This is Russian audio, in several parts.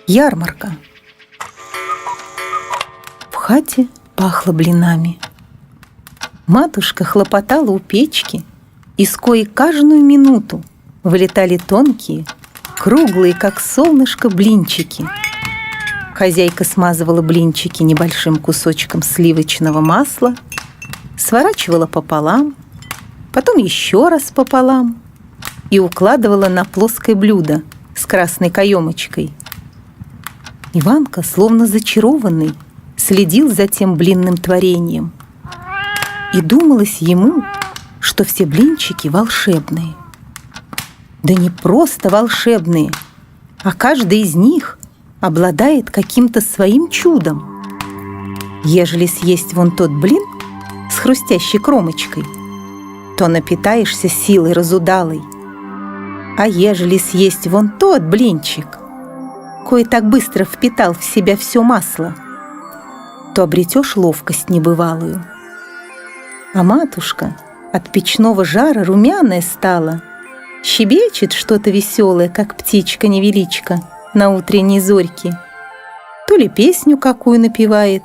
Ярмарка. В хате пахло блинами. Матушка хлопотала у печки, из кои каждую минуту вылетали тонкие, круглые, как солнышко, блинчики. Хозяйка смазывала блинчики небольшим кусочком сливочного масла, сворачивала пополам, потом еще раз пополам и укладывала на плоское блюдо с красной каемочкой. Иванка, словно зачарованный, следил за тем блинным творением. И думалось ему, что все блинчики волшебные. Да не просто волшебные, а каждый из них обладает каким-то своим чудом. Ежели съесть вон тот блин с хрустящей кромочкой, то напитаешься силой разудалой. А ежели съесть вон тот блинчик, кое так быстро впитал в себя все масло, то обретешь ловкость небывалую. А матушка от печного жара румяная стала, щебечет что-то веселое, как птичка-невеличка на утренней зорьке. То ли песню какую напевает,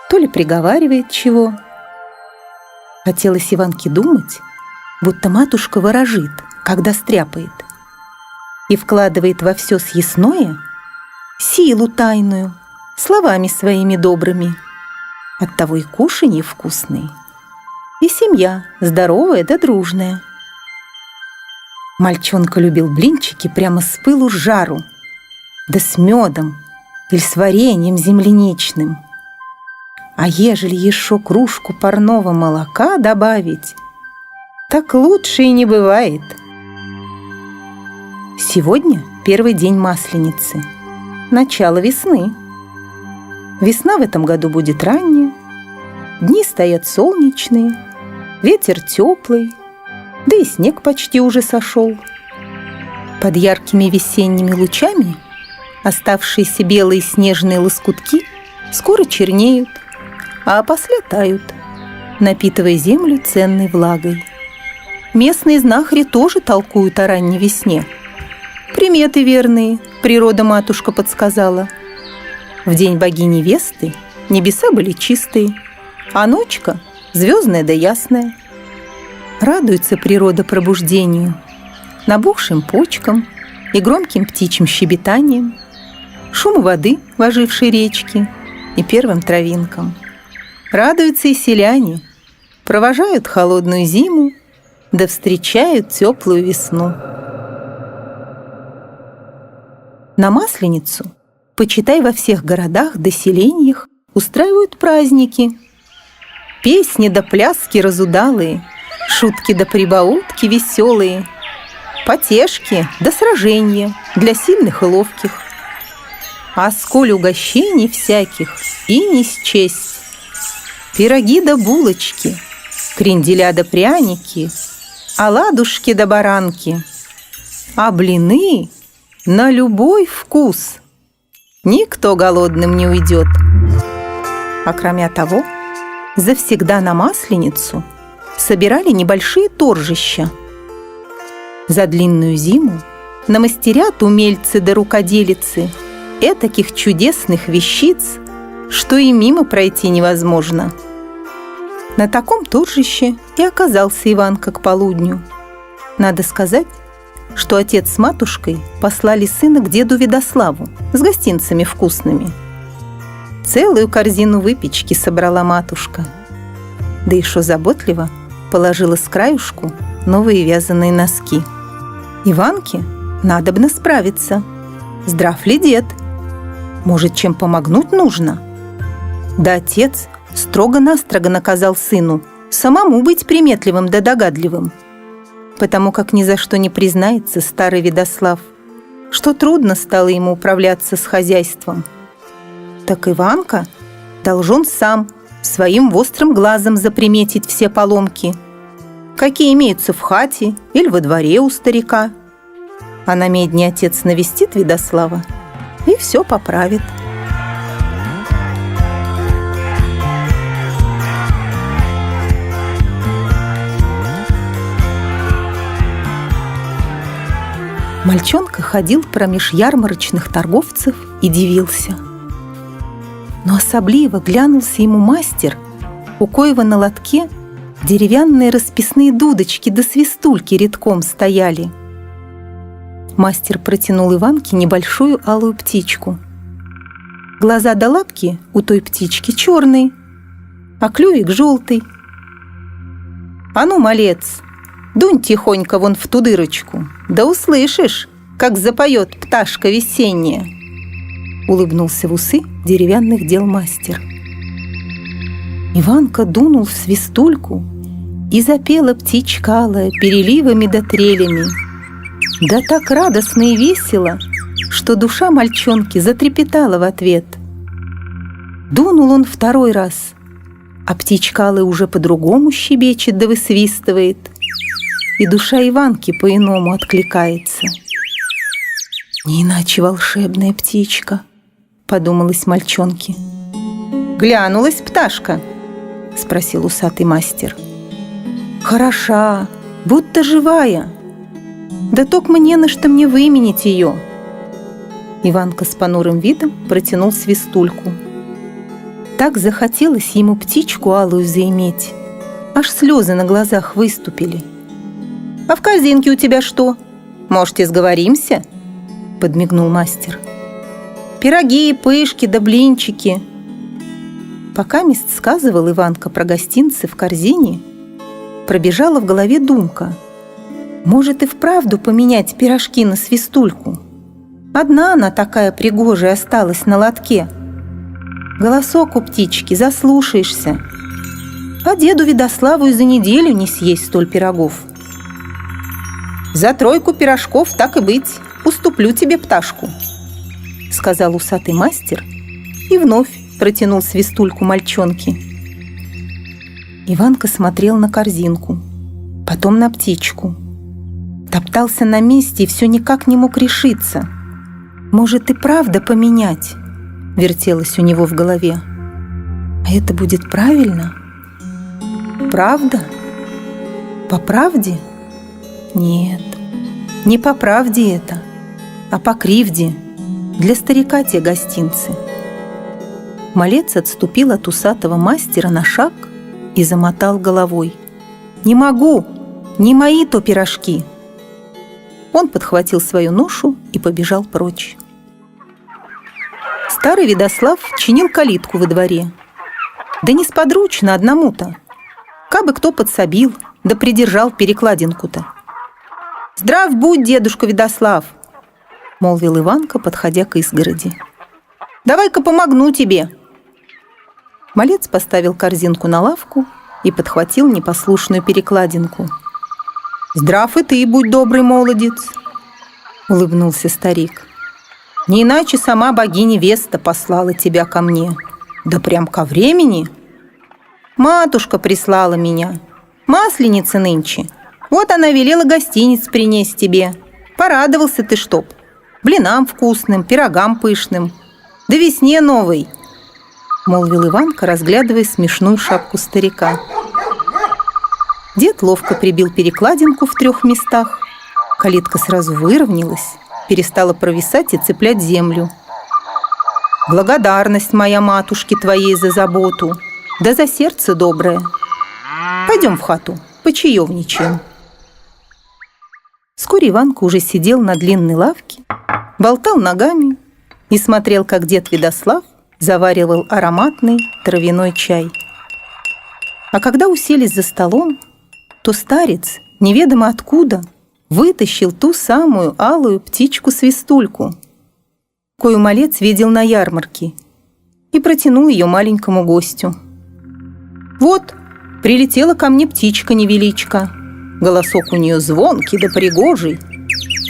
то ли приговаривает чего. Хотелось Иванке думать, будто матушка ворожит, когда стряпает, и вкладывает во все съестное силу тайную, словами своими добрыми. Оттого и кушанье вкусные, и семья здоровая да дружная. Мальчонка любил блинчики прямо с пылу с жару, да с медом или с вареньем земляничным. А ежели еще кружку парного молока добавить, так лучше и не бывает. Сегодня первый день Масленицы, начало весны. Весна в этом году будет ранняя, дни стоят солнечные, ветер теплый, да и снег почти уже сошел. Под яркими весенними лучами оставшиеся белые снежные лоскутки скоро чернеют, а после тают, напитывая землю ценной влагой. Местные знахари тоже толкуют о ранней весне. Приметы верные, природа-матушка подсказала. В день богини Весты небеса были чистые, а ночка звездная да ясная. Радуется природа пробуждению, набухшим почкам и громким птичьим щебетанием, шуму воды в ожившей речке и первым травинкам. Радуются и селяне, провожают холодную зиму, да встречают теплую весну. На Масленицу, почитай, во всех городах да селениях устраивают праздники. Песни да пляски разудалые, шутки да прибаутки веселые, потешки да сражения для сильных и ловких. А сколь угощений всяких и не счесть. Пироги да булочки, кренделя да пряники, оладушки да баранки, а блины на любой вкус. Никто голодным не уйдет. А кроме того, завсегда на Масленицу собирали небольшие торжища. За длинную зиму намастерят умельцы да рукоделицы этаких чудесных вещиц, что и мимо пройти невозможно. На таком торжище и оказался Иванка к полудню. Надо сказать, что отец с матушкой послали сына к деду Ведославу с гостинцами вкусными. Целую корзину выпечки собрала матушка, да еще заботливо положила с краюшку новые вязаные носки. Иванке надобно справиться. Здрав ли дед? Может, чем помогнуть нужно? Да отец строго-настрого наказал сыну самому быть приметливым да догадливым, потому как ни за что не признается старый Ведослав, что трудно стало ему управляться с хозяйством. Так Иванка должен сам своим острым глазом заприметить все поломки, какие имеются в хате или во дворе у старика. А на медне отец навестит Ведослава и все поправит. Мальчонка ходил промеж ярмарочных торговцев и дивился. Но особливо глянулся ему мастер, у коего на лотке деревянные расписные дудочки да свистульки редком стояли. Мастер протянул Иванке небольшую алую птичку. Глаза да лапки у той птички черные, а клювик желтый. «А ну, малец, дунь тихонько вон в ту дырочку, да услышишь, как запоет пташка весенняя!» Улыбнулся в усы деревянных дел мастер. Иванка дунул в свистульку, и запела птичка алая переливами да трелями. Да так радостно и весело, что душа мальчонки затрепетала в ответ. Дунул он второй раз, а птичка алая уже по-другому щебечет да высвистывает, и душа Иванки по-иному откликается. «Не иначе волшебная птичка», — подумалось мальчонке. «Глянулась пташка?» — спросил усатый мастер. «Хороша, будто живая. Да токмо не на что мне выменить ее». Иванка с понурым видом протянул свистульку. Так захотелось ему птичку алую заиметь, аж слезы на глазах выступили. «А в корзинке у тебя что? Может, сговоримся?» — подмигнул мастер. «Пироги, пышки да блинчики». Пока мест сказывал Иванка про гостинцы в корзине, пробежала в голове думка: может и вправду поменять пирожки на свистульку? Одна она такая пригожая осталась на лотке. Голосок у птички заслушаешься, а деду Ведославу и за неделю не съесть столь пирогов. «За 3 пирожков, так и быть, уступлю тебе пташку», — сказал усатый мастер и вновь протянул свистульку мальчонке. Иванка смотрел на корзинку, потом на птичку. Топтался на месте и все никак не мог решиться. «Может и правда поменять?» — вертелось у него в голове. «А это будет правильно? Правда? По правде? Нет, не по правде это, а по кривде. Для старика те гостинцы». Малец отступил от усатого мастера на шаг и замотал головой. «Не могу! Не мои то пирожки!» Он подхватил свою ношу и побежал прочь. Старый Ведослав чинил калитку во дворе. Да несподручно одному-то. Кабы кто подсобил, да придержал перекладинку-то. «Здрав будь, дедушка Ведослав!» — молвил Иванка, подходя к изгороди. «Давай-ка помогну тебе!» Малец поставил корзинку на лавку и подхватил непослушную перекладинку. «Здрав и ты, будь добрый молодец!» — улыбнулся старик. «Не иначе сама богиня Веста послала тебя ко мне. Да прям ко времени. Матушка прислала меня. Масленица нынче. Вот она велела гостиниц принести тебе. Порадовался ты чтоб. Блинам вкусным, пирогам пышным. Да весне новой!» — молвил Иванка, разглядывая смешную шапку старика. Дед ловко прибил перекладинку в 3 местах. Калитка сразу выровнялась, перестала провисать и цеплять землю. «Благодарность моя матушке твоей за заботу, да за сердце доброе. Пойдем в хату, почаевничаем». Вскоре Иванка уже сидел на длинной лавке, болтал ногами и смотрел, как дед Ведослав заваривал ароматный травяной чай. А когда уселись за столом, то старец, неведомо откуда, вытащил ту самую алую птичку-свистульку, кою малец видел на ярмарке, и протянул ее маленькому гостю. «Вот, прилетела ко мне птичка-невеличка. Голосок у нее звонкий да пригожий.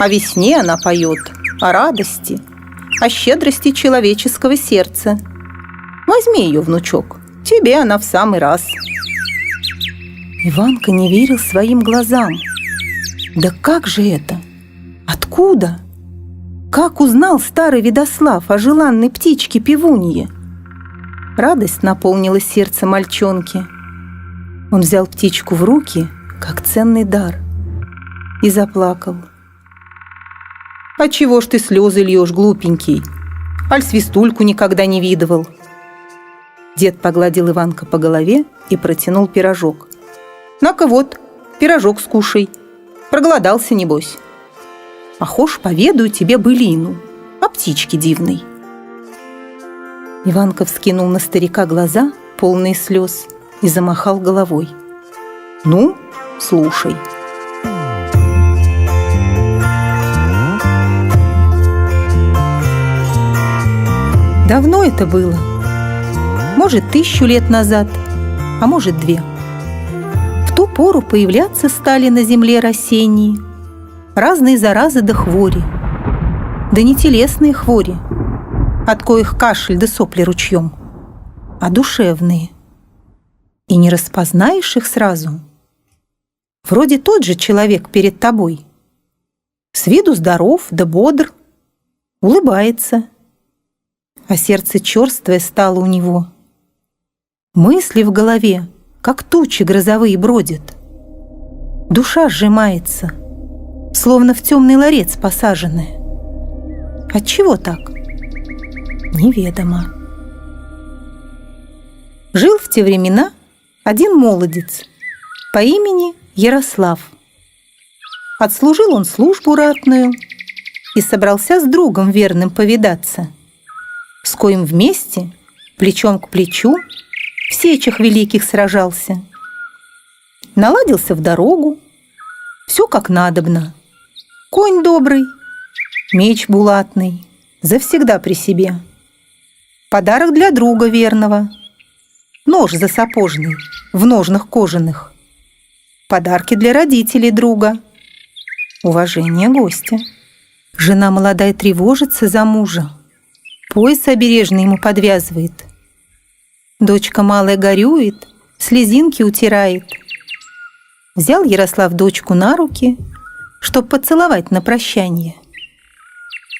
О весне она поет, о радости, о щедрости человеческого сердца. Возьми ее, внучок, тебе она в самый раз». Иванка не верил своим глазам. Да как же это? Откуда? Как узнал старый Ведослав о желанной птичке-певунье? Радость наполнила сердце мальчонки. Он взял птичку в руки, как ценный дар, и заплакал. «А чего ж ты слезы льешь, глупенький? Аль свистульку никогда не видывал?» Дед погладил Иванка по голове и протянул пирожок. «На-ка вот, пирожок скушай. Проголодался, небось. А хошь, поведаю тебе былину о птичке дивной». Иванка вскинул на старика глаза, полные слез, и замахал головой. «Ну, слушай». Давно это было. Может, 1000 лет назад, а может, 2. В ту пору появляться стали на земле растения разные заразы да хвори, да не телесные хвори, от коих кашель да сопли ручьем, а душевные. И не распознаешь их сразу. Вроде тот же человек перед тобой. С виду здоров да бодр, улыбается, а сердце черствое стало у него. Мысли в голове, как тучи грозовые, бродят. Душа сжимается, словно в темный ларец посаженная. Отчего так? Неведомо. Жил в те времена один молодец по имени Ярослав. Отслужил он службу ратную и собрался с другом верным повидаться, с коим вместе, плечом к плечу, в сечах великих сражался. Наладился в дорогу, все как надобно. Конь добрый, меч булатный, завсегда при себе. Подарок для друга верного, нож засапожный, в ножнах кожаных. Подарки для родителей друга, уважение гостя. Жена молодая тревожится за мужа, пояс обережный ему подвязывает. Дочка малая горюет, слезинки утирает. Взял Ярослав дочку на руки, чтоб поцеловать на прощание.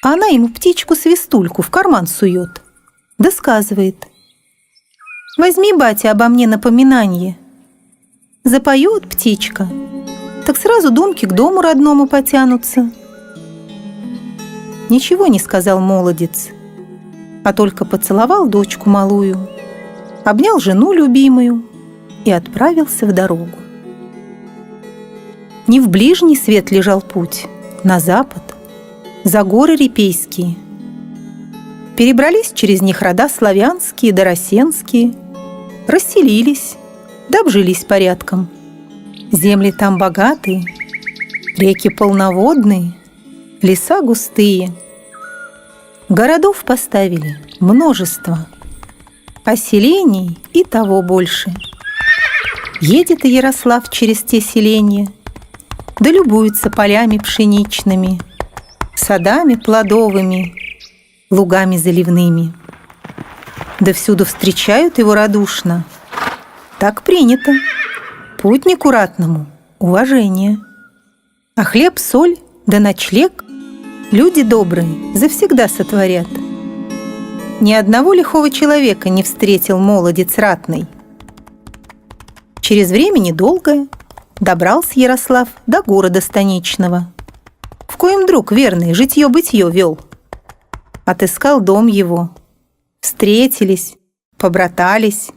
А она ему птичку-свистульку в карман сует, да сказывает: «Возьми, батя, обо мне напоминание». Запоет птичка, так сразу думки к дому родному потянутся. Ничего не сказал молодец, а только поцеловал дочку малую, обнял жену любимую и отправился в дорогу. Не в ближний свет лежал путь, на запад, за горы репейские. Перебрались через них рода славянские да россенские, расселились, да обжились порядком. Земли там богатые, реки полноводные, леса густые. Городов поставили множество, а селений и того больше. Едет и Ярослав через те селения, да любуется полями пшеничными, садами плодовыми, лугами заливными. Да всюду встречают его радушно. Так принято. Путнику ратному уважение. А хлеб, соль да ночлег люди добрые завсегда сотворят. Ни одного лихого человека не встретил молодец ратный. Через время недолгое добрался Ярослав до города станичного, в коем друг верный житье-бытье вел. Отыскал дом его, встретились, побратались,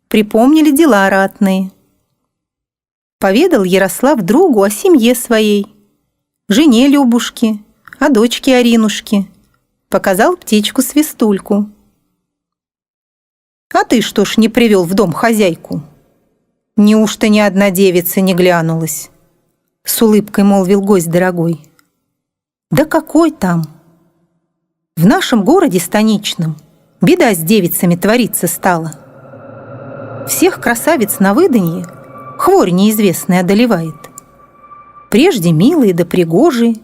припомнили дела ратные. Поведал Ярослав другу о семье своей, жене Любушке, о дочке Аринушке, показал птичку-свистульку. «А ты что ж не привел в дом хозяйку? Неужто ни одна девица не глянулась?» С улыбкой молвил гость дорогой. «Да какой там? В нашем городе станичном беда с девицами твориться стала. Всех красавиц на выданье хворь неизвестная одолевает. Прежде милые да пригожие,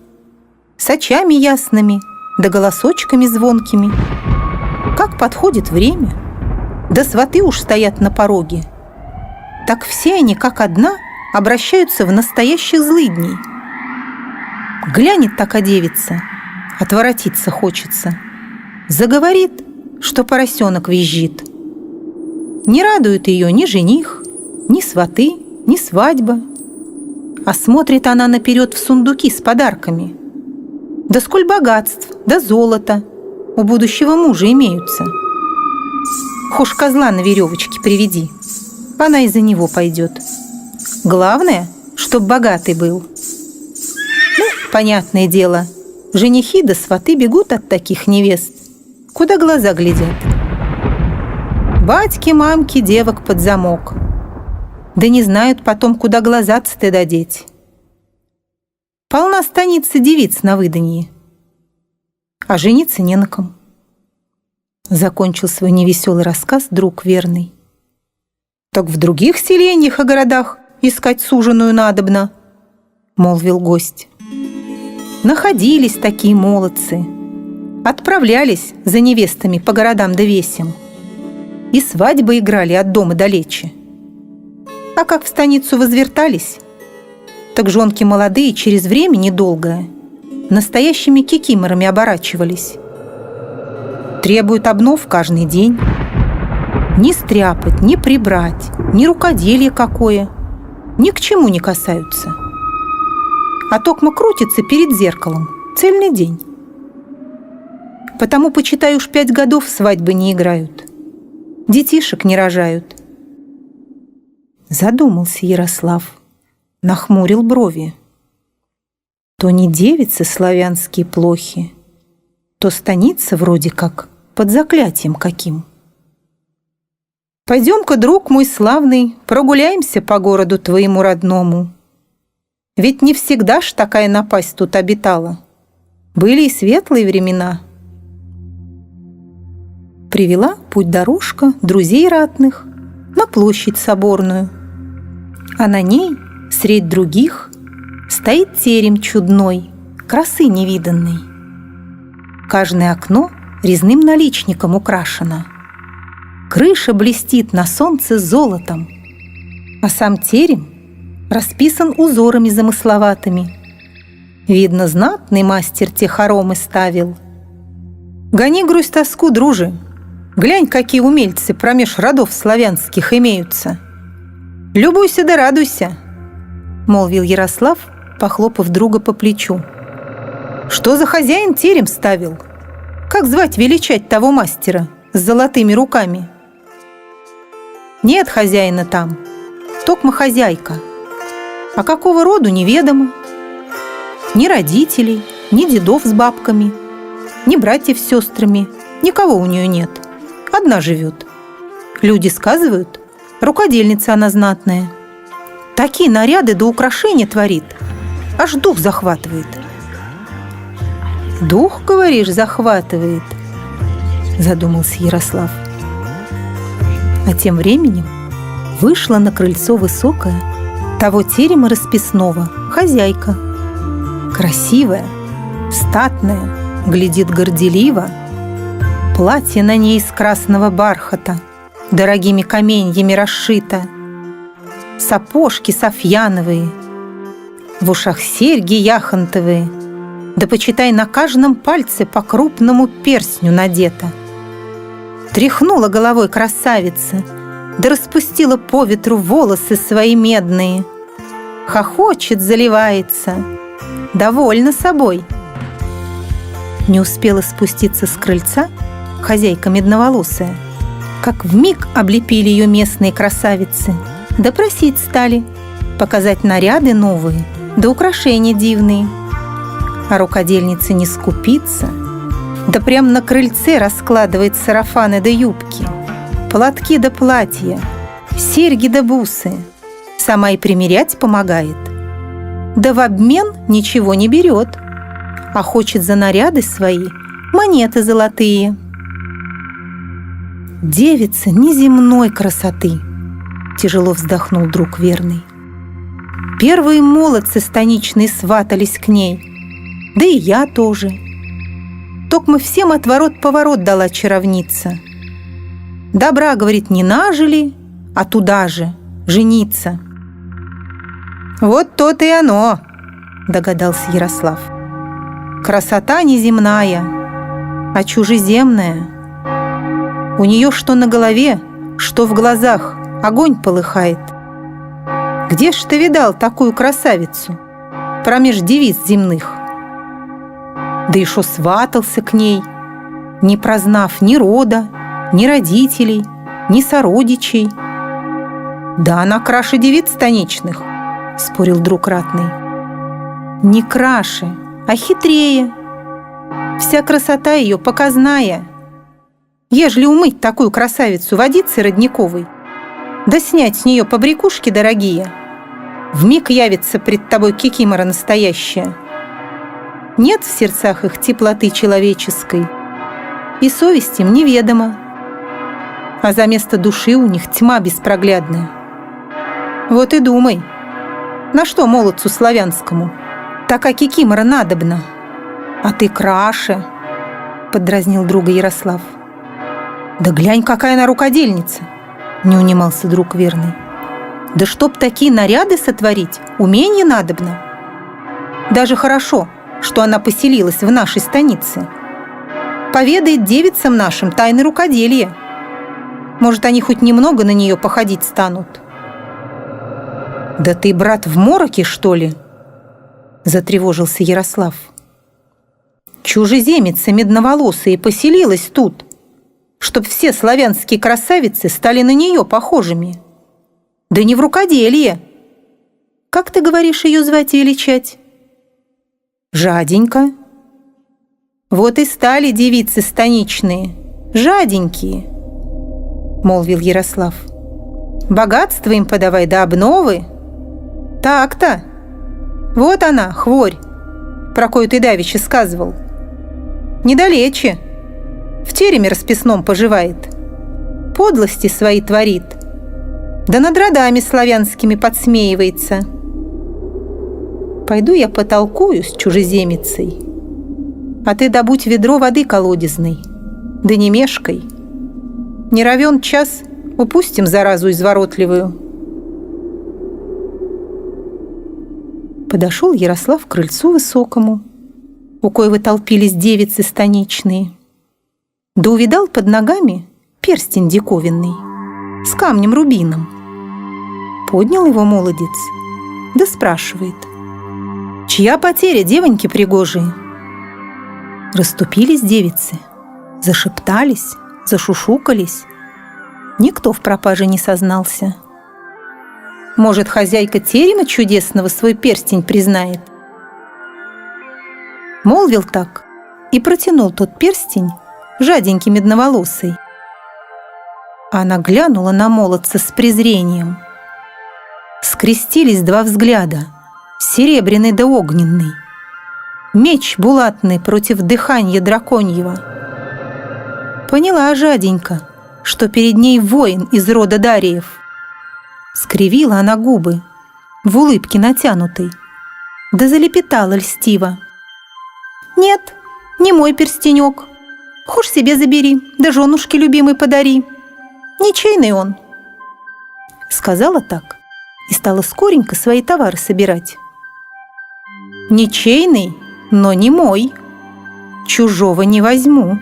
с очами ясными да голосочками звонкими. Как подходит время, да сваты уж стоят на пороге, так все они, как одна, обращаются в настоящих злыдней. Глянет такая девица, отворотиться хочется. Заговорит, что поросенок визжит. Не радует ее ни жених, ни сваты, ни свадьба. А смотрит она наперед в сундуки с подарками. Да сколь богатств, да золота у будущего мужа имеются. Хошь козла на веревочке приведи, она и за него пойдет. Главное, чтоб богатый был. Ну, понятное дело, женихи да сваты бегут от таких невест, куда глаза глядят. Батьки, мамки девок под замок, да не знают потом, куда глаза от стыда деть. Полна станица девиц на выданье, а жениться не на ком. Закончил свой невеселый рассказ друг верный. Так в других селениях и городах искать суженую надобно, молвил гость. Находились такие молодцы, отправлялись за невестами по городам да весям, и свадьбы играли от дома далече. А как в станицу возвертались, так жонки молодые через время недолгое настоящими кикиморами оборачивались. Требуют обнов каждый день. Ни стряпать, ни прибрать, ни рукоделие какое ни к чему не касаются. А токмо крутится перед зеркалом цельный день. Потому, почитай, уж 5 годов свадьбы не играют, детишек не рожают. Задумался Ярослав, нахмурил брови. То не девицы славянские плохи, то станица вроде как под заклятием каким. Пойдем-ка, друг мой славный, прогуляемся по городу твоему родному. Ведь не всегда ж такая напасть тут обитала. Были и светлые времена. Привела путь-дорожка друзей ратных на площадь соборную, а на ней, средь других, стоит терем чудной, красы невиданной. Каждое окно резным наличником украшено. Крыша блестит на солнце золотом, а сам терем расписан узорами замысловатыми. Видно, знатный мастер те хоромы ставил. Гони грусть-тоску, друже, глянь, какие умельцы промеж родов славянских имеются. Любуйся да радуйся, молвил Ярослав, похлопав друга по плечу. Что за хозяин терем ставил? Как звать величать того мастера с золотыми руками? Нет хозяина там, токмо хозяйка. А какого роду неведомо. Ни родителей, ни дедов с бабками, ни братьев с сестрами, никого у нее нет. Одна живет. Люди сказывают, рукодельница она знатная. Такие наряды да украшения творит, аж дух захватывает. Дух, говоришь, захватывает, задумался Ярослав. А тем временем вышла на крыльцо высокая того терема расписного хозяйка. Красивая, статная, глядит горделиво. Платье на ней из красного бархата, дорогими каменьями расшито. Сапожки софьяновые, в ушах серьги яхонтовые, да почитай, на каждом пальце по крупному перстню надето. Тряхнула головой красавица, да распустила по ветру волосы свои медные. Хохочет, заливается, довольна собой. Не успела спуститься с крыльца хозяйка медноволосая, как вмиг облепили ее местные красавицы, да просить стали показать наряды новые, да украшения дивные. А рукодельница не скупится, да прям на крыльце раскладывает сарафаны да юбки, платки да платья, серьги да бусы, сама и примерять помогает. Да в обмен ничего не берет, а хочет за наряды свои монеты золотые. девица неземной красоты, тяжело вздохнул друг верный. Первые молодцы станичные сватались к ней, да и я тоже. Токмо всем отворот-поворот дала чаровница. Добра, говорит, не нажили, а туда же жениться. Вот то-то и оно, догадался Ярослав. Красота неземная, а чужеземная. У нее что на голове, что в глазах огонь полыхает. Где ж ты видал такую красавицу промеж девиц земных? Да и шо сватался к ней, не прознав ни рода, ни родителей, ни сородичей. Да она краше девиц станичных, спорил друг ратный. Не краше, а хитрее. Вся красота ее показная. Ежели умыть такую красавицу водицей родниковой, да снять с нее побрякушки дорогие, вмиг явится пред тобой кикимора настоящая. Нет в сердцах их теплоты человеческой, и совесть им неведома, а за место души у них тьма беспроглядная. Вот и думай, на что молодцу славянскому така кикимора надобна? А ты краше, поддразнил друга Ярослав. Да глянь, какая она рукодельница, не унимался друг верный. Да чтоб такие наряды сотворить, уменье надобно. Даже хорошо, что она поселилась в нашей станице. Поведает девицам нашим тайны рукоделия. Может, они хоть немного на нее походить станут. Да ты, брат, в мороке, что ли? Затревожился Ярослав. Чужеземица медноволосая поселилась тут, чтоб все славянские красавицы стали на нее похожими. Да не в рукоделие. Как ты говоришь ее звать и величать? Жаденька. Вот и стали девицы станичные, жаденькие, молвил Ярослав. Богатство им подавай, да обновы. Так-то. Вот она, хворь, про кою ты давеча сказывал. Недалече, в тереме расписном поживает, подлости свои творит, да над родами славянскими подсмеивается. Пойду я потолкую с чужеземицей, а ты добудь ведро воды колодезной, да не мешкай. Не равен час, упустим заразу изворотливую. Подошел Ярослав к крыльцу высокому, у коего толпились девицы станичные, да увидал под ногами перстень диковинный с камнем-рубином. Поднял его молодец, да спрашивает: «Чья потеря, девоньки пригожие?» Расступились девицы, зашептались, зашушукались. Никто в пропаже не сознался. Может, хозяйка терема чудесного свой перстень признает? Молвил так и протянул тот перстень жаденький медноволосый. Она глянула на молодца с презрением. Скрестились два взгляда, серебряный да огненный. Меч булатный против дыхания драконьего. Поняла жаденька, что перед ней воин из рода Дариев. Скривила она губы в улыбке натянутой, да залепетала льстиво: «Нет, не мой перстенек. Хошь себе забери, да женушке любимой подари. Ничейный он». Сказала так и стала скоренько свои товары собирать. «Ничейный, но не мой. Чужого не возьму.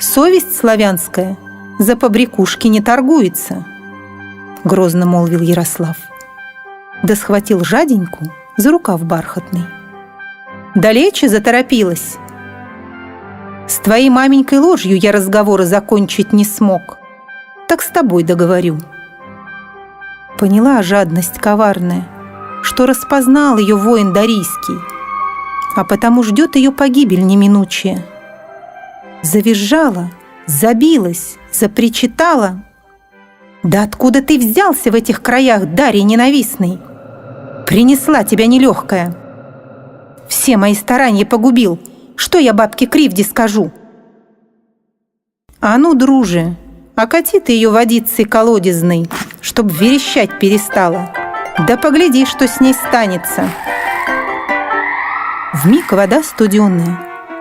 Совесть славянская за побрякушки не торгуется», — грозно молвил Ярослав. Да схватил жаденьку за рукав бархатный. «Далече заторопилась. С твоей маменькой ложью я разговора закончить не смог, так с тобой договорю». Поняла жадность коварная, что распознал ее воин дарийский, а потому ждет ее погибель неминучая. Завизжала, забилась, запричитала: «Да откуда ты взялся в этих краях, Дарий ненавистный? Принесла тебя нелегкая. Все мои старания погубил. Что я бабке Кривде скажу?» «А ну, друже, Окати ты ее водицей колодезной, чтоб верещать перестала. Да погляди, что с ней станется. Вмиг вода студеная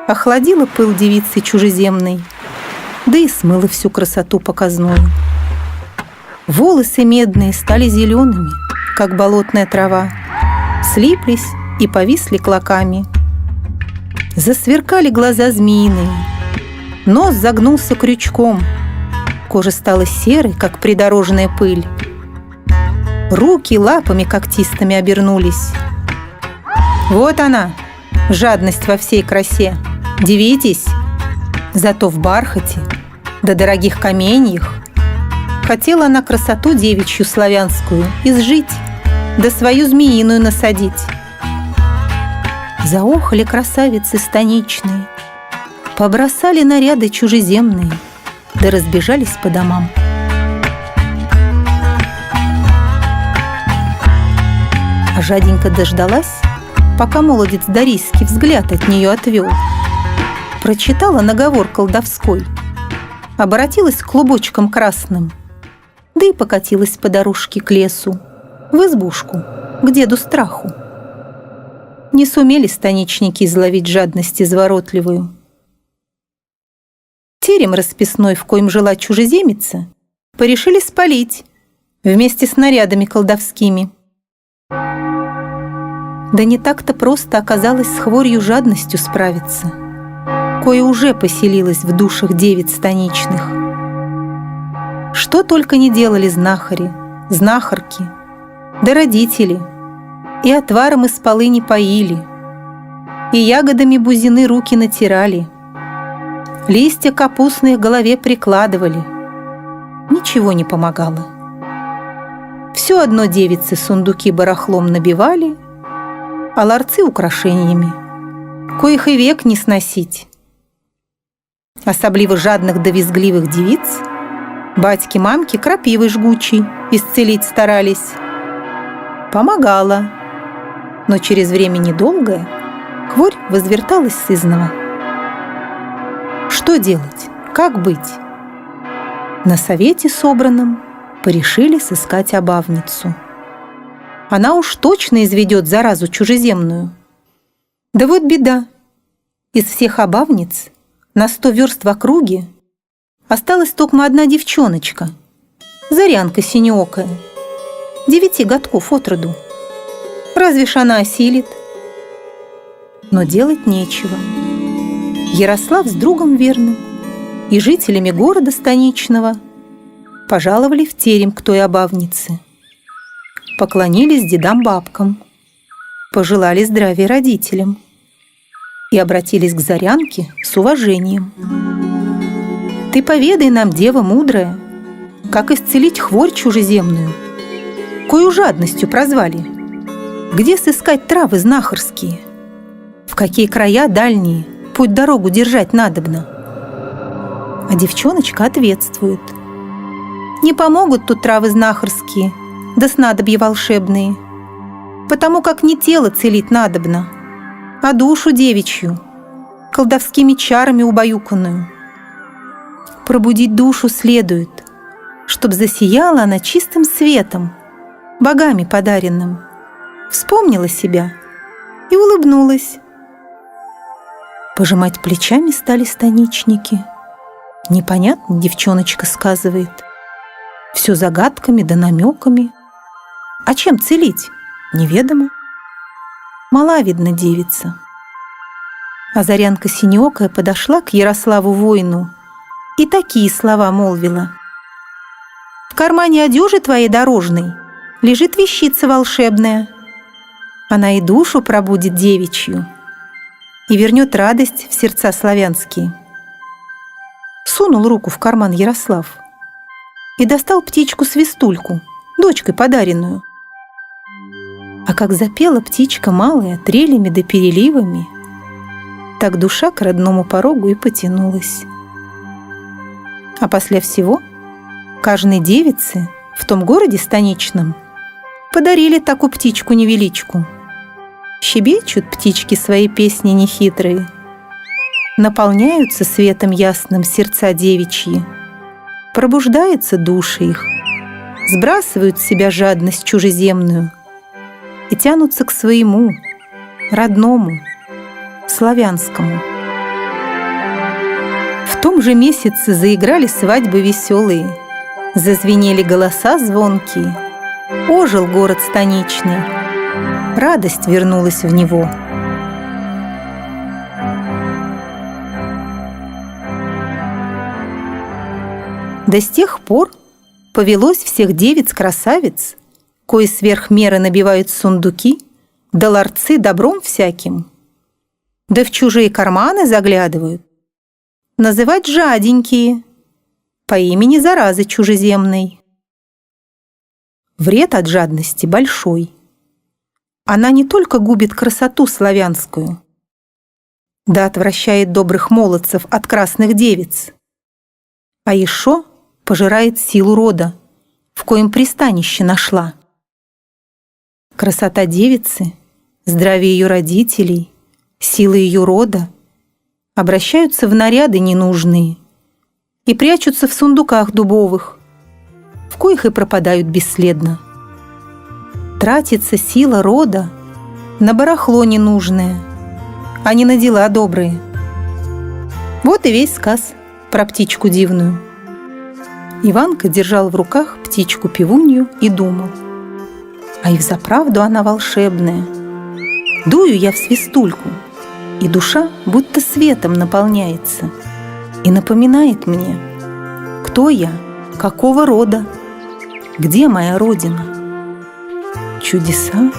охладила пыл девицы чужеземной, да и смыла всю красоту показную. Волосы медные стали зелеными, как болотная трава, слиплись и повисли клоками. Засверкали глаза змеиные, нос загнулся крючком, кожа стала серой, как придорожная пыль. Руки лапами когтистыми обернулись. Вот она, жадность во всей красе. Дивитесь, зато в бархате, да дорогих каменьях хотела она красоту девичью славянскую изжить, да свою змеиную насадить. Заохали красавицы станичные, побросали наряды чужеземные, да разбежались по домам. А жаденька дождалась, пока молодец Дарийский взгляд от нее отвел. Прочитала наговор колдовской, оборотилась клубочком красным, да и покатилась по дорожке к лесу, в избушку, к деду Страху. Не сумели станичники изловить жадность изворотливую. Терем расписной, в коем жила чужеземица, порешили спалить вместе с нарядами колдовскими. Да не так-то просто оказалось с хворью жадностью справиться, кое уже поселилась в душах девиц станичных. Что только не делали знахари, знахарки, да родители, и отваром из полыни поили, и ягодами бузины руки натирали, листья капустные к голове прикладывали. Ничего не помогало. Все одно девицы сундуки барахлом набивали, а ларцы украшениями, коих и век не сносить. Особливо жадных да визгливых девиц батьки-мамки крапивой жгучей исцелить старались. Помогало, но через время недолгое хворь возверталась сызнова. Что делать? Как быть? На совете собранном порешили сыскать обавницу. Она уж точно изведет заразу чужеземную. Да вот беда. Из всех обавниц на 100 верст в округе осталась только одна девчоночка, Зарянка синеокая, 9 годков от роду. Разве ж она осилит? Но делать нечего. Ярослав с другом верным и жителями города станичного пожаловали в терем к той обавнице. Поклонились дедам-бабкам, пожелали здравия родителям и обратились к Зарянке с уважением. «Ты поведай нам, дева мудрая, как исцелить хворь чужеземную, кою жадностью прозвали, где сыскать травы знахарские, в какие края дальние путь-дорогу держать надобно». А девчоночка ответствует: «Не помогут тут травы знахарские, да снадобья волшебные, потому как не тело целить надобно, а душу девичью, колдовскими чарами убаюканную. Пробудить душу следует, чтоб засияла она чистым светом, богами подаренным». Вспомнила себя и улыбнулась. Пожимать плечами стали станичники. Непонятно, девчоночка сказывает. Все загадками да намеками. А чем целить? Неведомо. Мала, видно, девица. А Зарянка синеокая подошла к Ярославу воину и такие слова молвила: «В кармане одежи твоей дорожной лежит вещица волшебная. Она и душу пробудит девичью и вернет радость в сердца славянские». Сунул руку в карман Ярослав и достал птичку-свистульку, дочкой подаренную. А как запела птичка малая трелями да переливами, так душа к родному порогу и потянулась. А после всего каждой девице в том городе станичном подарили такую птичку-невеличку. Щебечут птички свои песни нехитрые, наполняются светом ясным сердца девичьи, Пробуждается души их, сбрасывают с себя жадность чужеземную и тянутся к своему, родному, славянскому. В том же месяце заиграли свадьбы веселые, зазвенели голоса звонкие, ожил город станичный, радость вернулась в него. Да с тех пор повелось всех девиц-красавиц, кои сверх меры набивают сундуки, да ларцы добром всяким, да в чужие карманы заглядывают, называть жаденькие, по имени заразы чужеземной. Вред от жадности большой. Она не только губит красоту славянскую, да отвращает добрых молодцев от красных девиц, а еще пожирает силу рода, в коем пристанище нашла. Красота девицы, здравие ее родителей, сила ее рода обращаются в наряды ненужные и прячутся в сундуках дубовых, в коих и пропадают бесследно. Тратится сила рода на барахло ненужное, а не на дела добрые. Вот и весь сказ про птичку дивную. Иванка держал в руках птичку-певунью и думал: а и взаправду она волшебная. Дую я в свистульку, и душа будто светом наполняется и напоминает мне, кто я, какого рода, где моя родина. Чудеса